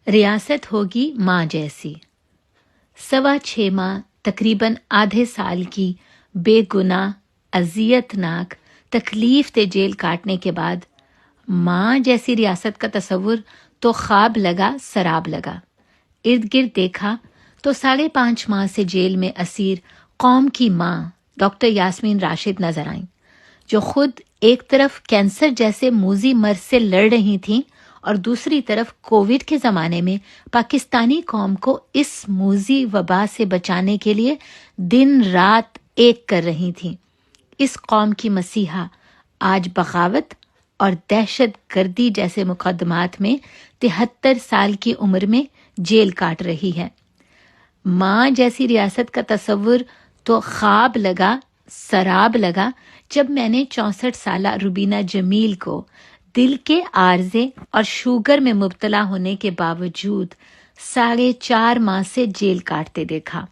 रियासत होगी माँ जैसी। 6.25 माह तकरीबन आधे साल की बेगुनाह अजियतनाक तकलीफ दे जेल काटने के बाद माँ जैसी रियासत का तस्वुर तो ख्वाब लगा सराब लगा। इर्द गिर्द देखा तो 5.5 माह से जेल में असीर कौम की माँ डॉक्टर यास्मीन राशिद नजर आईं, जो खुद एक तरफ कैंसर जैसे मूजी मर्ज से लड़ रही थीं और दूसरी तरफ कोविड के ज़माने में पाकिस्तानी कौम को इस मूजी वबा से बचाने के लिए दिन रात एक कर रही थीं। इस कौम की मसीहा आज बगावत और दहशत गर्दी जैसे मुकदमात में 73 साल की उम्र में जेल काट रही है। माँ जैसी रियासत का तस्वुर तो ख्वाब लगा सराब लगा जब मैंने 64 साला रुबीना जमील को दिल के आर्जे और शुगर में मुब्तला होने के बावजूद 4.5 माह से जेल काटते देखा।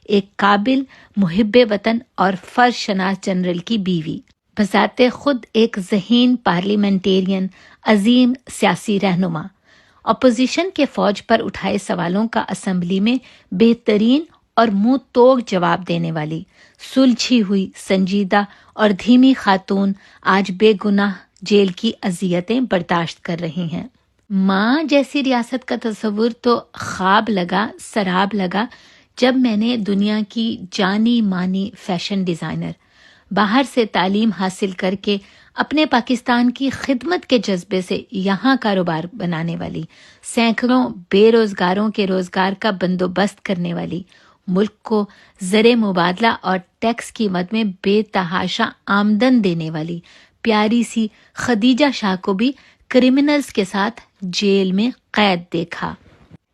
एक काबिल मुहिब्बे वतन और फर्ज शनास जनरल की बीवी, बजाते खुद एक ज़हीन पार्लियामेंटेरियन, अजीम सियासी रहनुमा, अपोजिशन के फौज पर उठाए सवालों का असेंबली में बेहतरीन और मुंह तोड़ जवाब देने वाली सुलझी हुई संजीदा और धीमी खातून आज बेगुनाह जेल की अजियतें बर्दाश्त कर रही हैं। माँ जैसी रियासत का तस्वुर तो ख्वाब लगा सराब लगा जब मैंने दुनिया की जानी मानी फैशन डिज़ाइनर, बाहर से तालीम हासिल करके अपने पाकिस्तान की खिदमत के जज्बे से यहाँ कारोबार बनाने वाली, सैकड़ों बेरोजगारों के रोजगार का बंदोबस्त करने वाली, मुल्क को ज़रे मुबादला और टैक्स की मद में बेतहाशा आमदन देने वाली प्यारी सी खदीजा शाह को भी क्रिमिनल्स के साथ जेल में कैद देखा।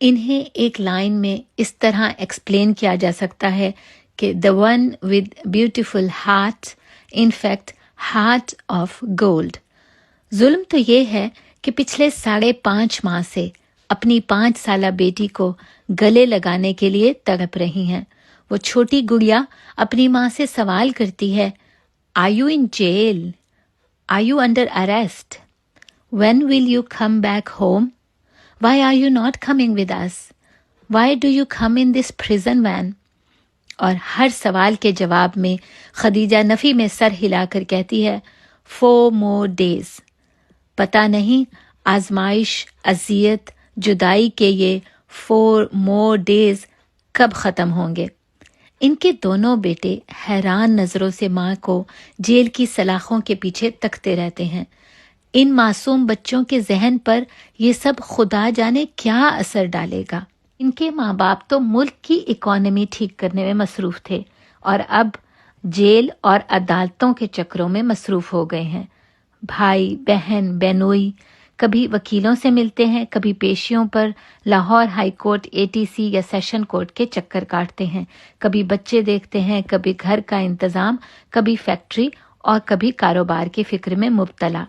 इन्हें एक लाइन में इस तरह एक्सप्लेन किया जा सकता है कि the one with beautiful heart in fact heart of gold. जुल्म तो ये है कि पिछले 5.5 माह से अपनी 5 साला बेटी को गले लगाने के लिए तड़प रही हैं। वो छोटी गुड़िया अपनी माँ से सवाल करती है, are you in jail? Are you under arrest? When will you come back home? Why are you not coming with us? Why do you come in this prison van? और हर सवाल के जवाब में खदीजा नफी में सर हिलाकर कहती है, 4 more days। पता नहीं आजमाइश, अजियत, जुदाई के ये 4 more days कब ख़त्म होंगे। इनके दोनों बेटे हैरान नज़रों से माँ को जेल की सलाखों के पीछे तकते रहते हैं। इन मासूम बच्चों के जहन पर ये सब खुदा जाने क्या असर डालेगा। इनके माँ बाप तो मुल्क की इकोनॉमी ठीक करने में मसरूफ थे और अब जेल और अदालतों के चक्रों में मसरूफ हो गए हैं। भाई बहन बेनोई कभी वकीलों से मिलते हैं, कभी पेशियों पर लाहौर हाई कोर्ट, एटीसी या सेशन कोर्ट के चक्कर काटते हैं, कभी बच्चे देखते हैं, कभी घर का इंतज़ाम, कभी फैक्ट्री और कभी कारोबार की फिक्र में मुब्तला।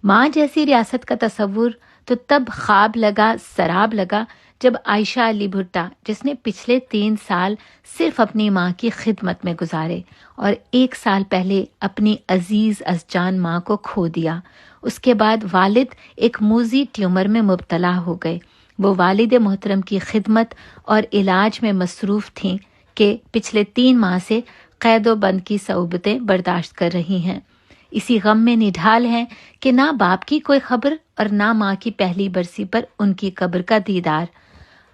माँ जैसी रियासत का तस्वुर तो तब ख्वाब लगा सराब लगा जब आयशा अली भुट्टा, जिसने पिछले 3 साल सिर्फ अपनी माँ की खिदमत में गुजारे और 1 साल पहले अपनी अजीज अज़जान माँ को खो दिया, उसके बाद वालिद एक मूजी ट्यूमर में मुब्तला हो गए। वो वालिद मोहतरम की खिदमत और इलाज में मसरूफ़ थीं कि पिछले 3 माह से कैद व बंद की सऊबतें बर्दाश्त कर रही हैं। इसी गम में निढाल हैं कि ना बाप की कोई खबर और ना माँ की पहली बरसी पर उनकी कब्र का दीदार।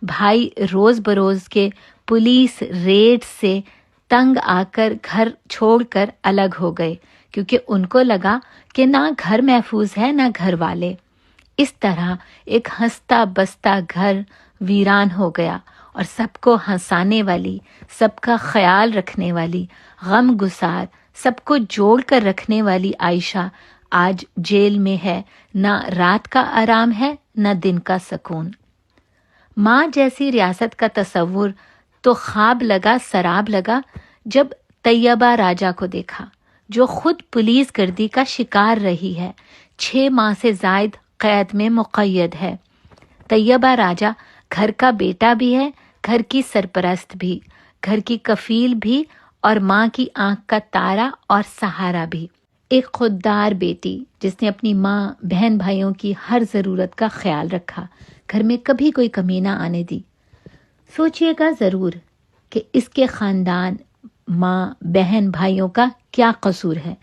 भाई रोज बरोज के पुलिस रेड से तंग आकर घर छोड़कर अलग हो गए, क्योंकि उनको लगा कि ना घर महफूज है ना घर वाले। इस तरह एक हंसता बसता घर वीरान हो गया और सबको हंसाने वाली, सबका ख्याल रखने वाली, गम गुसार, सबको जोड़ कर रखने वाली आयशा आज जेल में है। ना रात का आराम है ना दिन का सुकून। माँ जैसी रियासत का तस्वुर तो ख्वाब लगा सराब लगा जब तैयबा राजा को देखा, जो खुद पुलिस गर्दी का शिकार रही है, 6 माह से जायद कैद में मुक़य्यद है। तैयबा राजा घर का बेटा भी है, घर की सरपरस्त भी, घर की कफील भी और माँ की आंख का तारा और सहारा भी। एक खुददार बेटी जिसने अपनी माँ बहन भाइयों की हर ज़रूरत का ख्याल रखा, گھر میں کبھی کوئی کمی نہ آنے دی۔ سوچئے گا ضرور کہ اس کے خاندان، ماں، بہن، بھائیوں کا کیا قصور ہے۔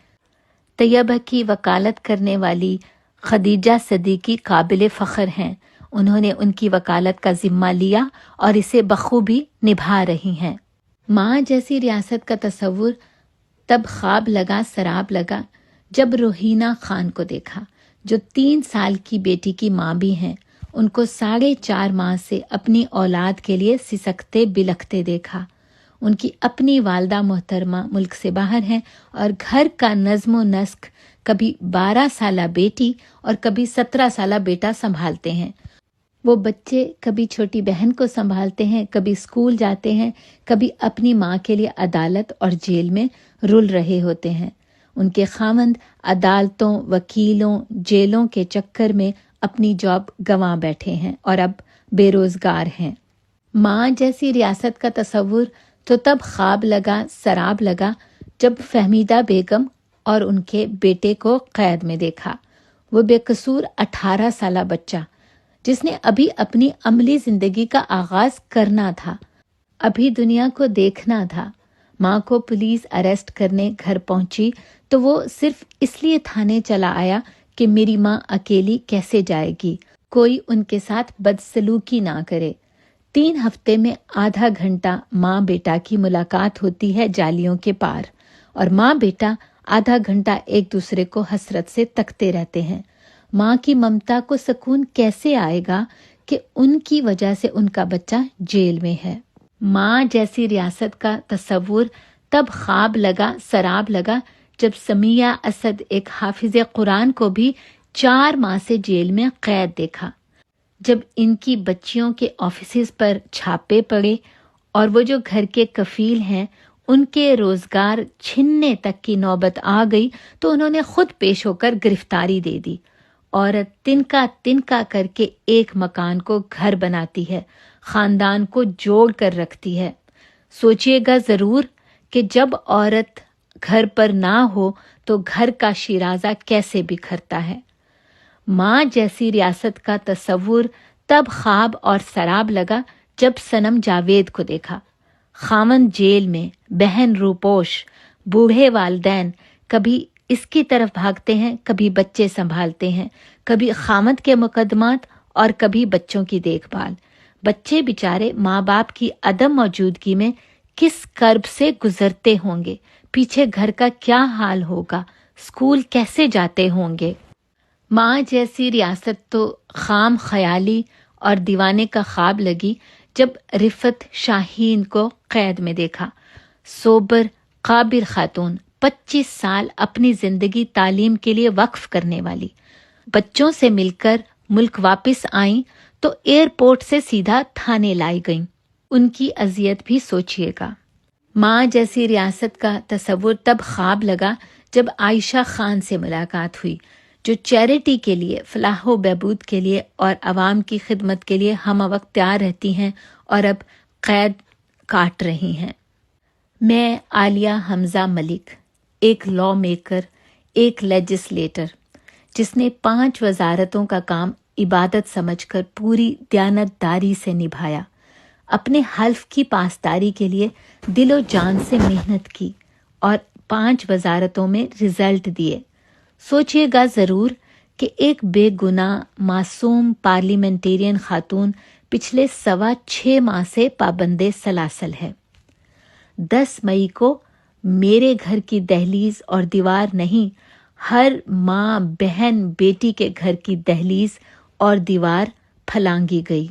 طیبہ کی وکالت کرنے والی خدیجہ صدیقی قابل فخر ہیں۔ انہوں نے ان کی وکالت کا ذمہ لیا اور اسے بخوبی نبھا رہی ہیں۔ ماں جیسی ریاست کا تصور تب خواب لگا سراب لگا جب روحینہ خان کو دیکھا، جو 3 سال کی بیٹی کی ماں بھی ہیں۔ ان کو 4.5 ماہ سے اپنی اولاد کے لیے سسکتے بلکتے دیکھا۔ ان کی اپنی والدہ محترمہ ملک سے باہر ہیں اور گھر کا نظم و نسق کبھی 12 سالہ بیٹی اور کبھی 17 سالہ بیٹا سنبھالتے ہیں۔ وہ بچے کبھی چھوٹی بہن کو سنبھالتے ہیں، کبھی اسکول جاتے ہیں، کبھی اپنی ماں کے لیے عدالت اور جیل میں رل رہے ہوتے ہیں۔ ان کے خاوند عدالتوں، وکیلوں، جیلوں کے چکر میں اپنی جاب گنوا بیٹھے ہیں اور اب بے روزگار ہیں۔ ماں جیسی ریاست کا تصور تو تب خواب لگا سراب لگا جب فہمیدہ بیگم اور ان کے بیٹے کو قید میں دیکھا۔ وہ بے قصور 18 سالہ بچہ جس نے ابھی اپنی عملی زندگی کا آغاز کرنا تھا، ابھی دنیا کو دیکھنا تھا۔ ماں کو پولیس اریسٹ کرنے گھر پہنچی تو وہ صرف اس لیے تھانے چلا آیا کہ میری ماں اکیلی کیسے جائے گی، کوئی ان کے ساتھ بدسلوکی نہ کرے۔ 3 ہفتے میں آدھا گھنٹہ ماں بیٹا کی ملاقات ہوتی ہے جالیوں کے پار، اور ماں بیٹا آدھا گھنٹہ ایک دوسرے کو حسرت سے تکتے رہتے ہیں۔ ماں کی ممتا کو سکون کیسے آئے گا کہ ان کی وجہ سے ان کا بچہ جیل میں ہے۔ ماں جیسی ریاست کا تصور تب خواب لگا سراب لگا جب سمیہ اسد ایک حافظ قرآن کو بھی 4 ماہ سے جیل میں قید دیکھا۔ جب ان کی بچیوں کے آفیسز پر چھاپے پڑے اور وہ جو گھر کے کفیل ہیں ان کے روزگار چھننے تک کی نوبت آ گئی تو انہوں نے خود پیش ہو کر گرفتاری دے دی۔ عورت تنکا تنکا کر کے ایک مکان کو گھر بناتی ہے، خاندان کو جوڑ کر رکھتی ہے۔ سوچئے گا ضرور کہ جب عورت گھر پر نہ ہو تو گھر کا شیرازہ کیسے بکھرتا ہے۔ ماں جیسی ریاست کا تصور تب خواب اور سراب لگا جب صنم جاوید کو دیکھا۔ خاوند جیل میں، بہن روپوش، بوڑھے والدین کبھی اس کی طرف بھاگتے ہیں، کبھی بچے سنبھالتے ہیں، کبھی خاوند کے مقدمات اور کبھی بچوں کی دیکھ بھال۔ بچے بیچارے ماں باپ کی عدم موجودگی میں کس کرب سے گزرتے ہوں گے، پیچھے گھر کا کیا حال ہوگا، اسکول کیسے جاتے ہوں گے۔ ماں جیسی ریاست تو خام خیالی اور دیوانے کا خواب لگی جب رفت شاہین کو قید میں دیکھا۔ سوبر قابر خاتون، 25 سال اپنی زندگی تعلیم کے لیے وقف کرنے والی، بچوں سے مل کر ملک واپس آئیں تو ایئرپورٹ سے سیدھا تھانے لائی گئیں۔ ان کی اذیت بھی سوچئے گا۔ ماں جیسی ریاست کا تصور تب خواب لگا جب عائشہ خان سے ملاقات ہوئی، جو چیریٹی کے لیے، فلاح و بہبود کے لیے اور عوام کی خدمت کے لیے ہم وقت تیار رہتی ہیں اور اب قید کاٹ رہی ہیں۔ میں عالیہ حمزہ ملک، ایک لا میکر، ایک لیجسلیٹر، جس نے 5 وزارتوں کا کام عبادت سمجھ کر پوری دیانت داری سے نبھایا، اپنے حلف کی پاسداری کے لیے دل و جان سے محنت کی اور 5 وزارتوں میں رزلٹ دیے۔ سوچئے گا ضرور کہ ایک بے گناہ معصوم پارلیمنٹیرین خاتون پچھلے 6.25 ماہ سے پابند سلاسل ہے۔ 10 مئی کو میرے گھر کی دہلیز اور دیوار نہیں، ہر ماں بہن بیٹی کے گھر کی دہلیز اور دیوار پھلانگی گئی۔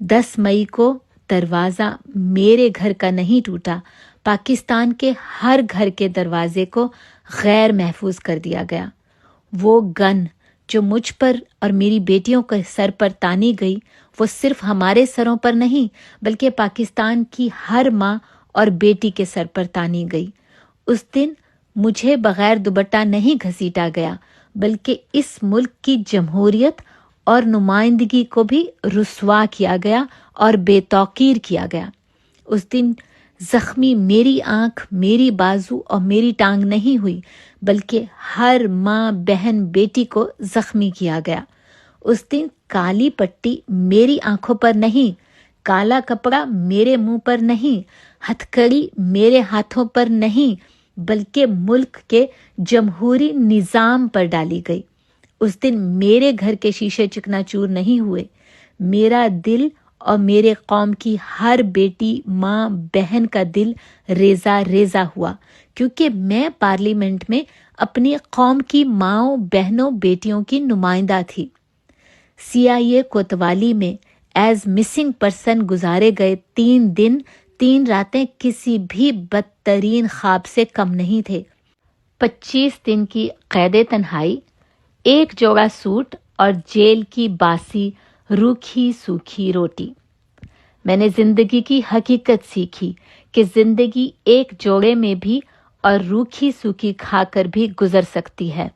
10 مئی کو دروازہ میرے گھر کا نہیں ٹوٹا، پاکستان کے ہر گھر کے دروازے کو غیر محفوظ کر دیا گیا۔ وہ گن جو مجھ پر اور میری بیٹیوں کے سر پر تانی گئی، وہ صرف ہمارے سروں پر نہیں بلکہ پاکستان کی ہر ماں اور بیٹی کے سر پر تانی گئی۔ اس دن مجھے بغیر دوپٹہ نہیں گھسیٹا گیا بلکہ اس ملک کی جمہوریت اور نمائندگی کو بھی رسوا کیا گیا اور بے توقیر کیا گیا۔ اس دن زخمی میری آنکھ، میری بازو اور میری ٹانگ نہیں ہوئی بلکہ ہر ماں بہن بیٹی کو زخمی کیا گیا۔ اس دن काली पट्टी मेरी आंखों पर नहीं, काला कपड़ा मेरे मुंह पर नहीं, हथकड़ी मेरे हाथों पर नहीं, बल्कि मुल्क के जमहूरी निज़ाम पर डाली गई। उस दिन मेरे घर के शीशे चकनाचूर नहीं हुए। मेरा दिल और मेरे कौम की हर बेटी, माँ, बहन का दिल रेजा रेजा हुआ, क्योंकि मैं पार्लियामेंट में अपनी कौम की माँओं, बहनों, बेटियों की नुमाइंदा थी। CIA कोतवाली में एज मिसिंग पर्सन गुजारे गए 3 दिन 3 रातें किसी भी बदतरीन ख्वाब से कम नहीं थे। 25 दिन की कैदे तन्हाई, 1 जोड़ा सूट और जेल की बासी रूखी सूखी रोटी। मैंने जिंदगी की हकीकत सीखी कि जिंदगी एक जोड़े में भी और रूखी सूखी खाकर भी गुजर सकती है,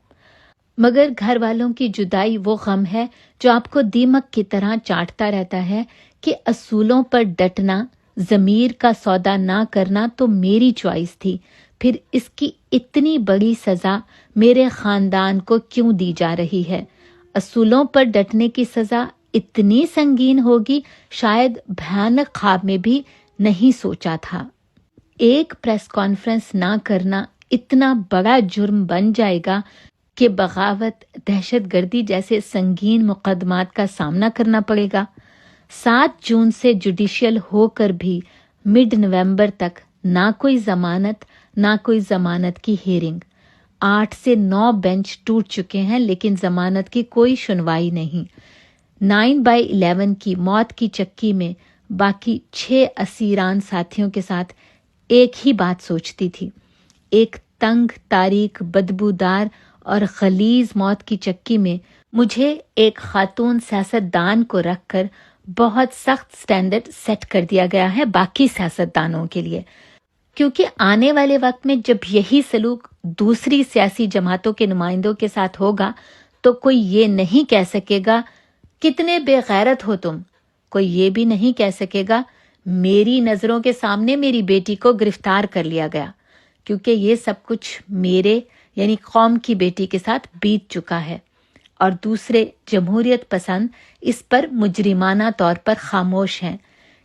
मगर घर वालों की जुदाई वो गम है जो आपको दीमक की तरह चाटता रहता है कि असूलों पर डटना, ज़मीर का सौदा ना करना तो मेरी चॉइस थी, फिर इसकी इतनी बड़ी सज़ा मेरे ख़ानदान को क्यों दी जा रही है। असूलों पर डटने की सज़ा इतनी संगीन होगी, शायद भयानक ख्वाब में भी नहीं सोचा था। एक प्रेस कॉन्फ्रेंस ना करना इतना बड़ा जुर्म बन जाएगा कि बगावत, दहशतगर्दी जैसे संगीन मुकदमात का सामना करना पड़ेगा। 7 जून से जुडिशियल होकर भी मिड नवंबर तक ना कोई जमानत, ना कोई जमानत की हियरिंग। 8 से 9 बेंच टूट चुके हैं, लेकिन जमानत की कोई सुनवाई नहीं। 9/11 की मौत की चक्की में बाकी 6 असीरान साथियों के साथ एक ही बात सोचती थी। एक तंग, तारीक, बदबूदार और खलीज मौत की चक्की में मुझे एक खातून सियासतदान को रखकर बहुत सख्त स्टैंडर्ड सेट कर दिया गया है बाकी सियासतदानों के लिए, क्योंकि आने वाले वक्त में जब यही सलूक दूसरी सियासी जमातों के नुमाइंदों के साथ होगा तो कोई ये नहीं कह सकेगा कितने बेगैरत हो तुम। कोई ये भी नहीं कह सकेगा मेरी नजरों के सामने मेरी बेटी को गिरफ्तार कर लिया गया, क्योंकि ये सब कुछ मेरे यानी कौम की बेटी के साथ बीत चुका है। और दूसरे जमहूरियत पसंद इस पर मुजरिमाना तौर पर खामोश हैं,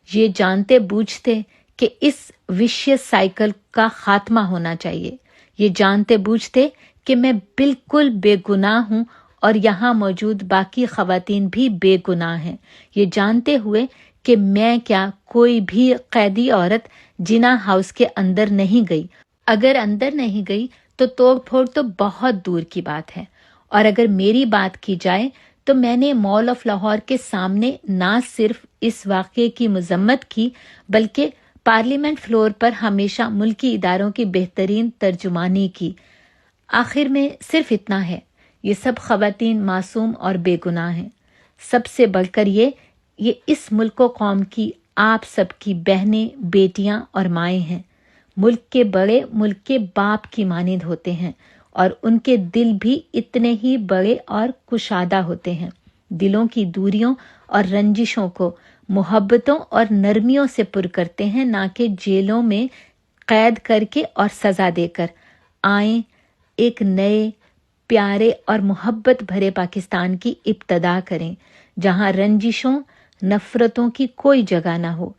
ये जानते बूझते कि इस विशियस साइकिल का खात्मा होना चाहिए। ये जानते बूझते कि मैं बिल्कुल बेगुनाह हूं और यहाँ मौजूद बाकी खवातीन भी बेगुनाह हैं। ये जानते हुए कि मैं क्या कोई भी कैदी औरत जिना हाउस के अंदर नहीं गई, अगर अंदर नहीं गई तो तोड़ फोड़ तो बहुत दूर की बात है। और अगर मेरी बात की जाए तो मैंने मॉल ऑफ लाहौर के सामने ना सिर्फ इस वाक़े की मजम्मत की, बल्कि पार्लियामेंट फ्लोर पर हमेशा मुल्की इदारों की बेहतरीन तर्जुमानी की। आखिर में सिर्फ इतना है, ये सब खवातीन मासूम और बेगुनाह हैं। सबसे बढ़कर ये इस मुल्क व कौम की आप सबकी बहनें, बेटियां और माएँ हैं। मुल्क के बड़े मुल्क के बाप की मानिंद होते हैं और उनके दिल भी इतने ही बड़े और कुशादा होते हैं। दिलों की दूरियों और रंजिशों को मोहब्बतों और नरमियों से पुर करते हैं, ना कि जेलों में कैद करके और सजा देकर। आए एक नए, प्यारे और मोहब्बत भरे पाकिस्तान की इब्तदा करें, जहां रंजिशों, नफरतों की कोई जगह ना हो।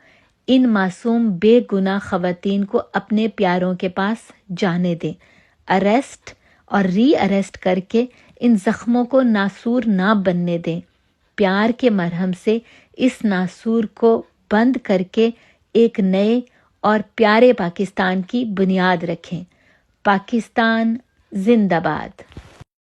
इन मासूम बेगुनाह खवातीन को अपने प्यारों के पास जाने दें। अरेस्ट और री अरेस्ट करके इन जख्मों को नासूर ना बनने दें। प्यार के मरहम से इस नासूर को बंद करके एक नए और प्यारे पाकिस्तान की बुनियाद रखें। पाकिस्तान जिंदाबाद।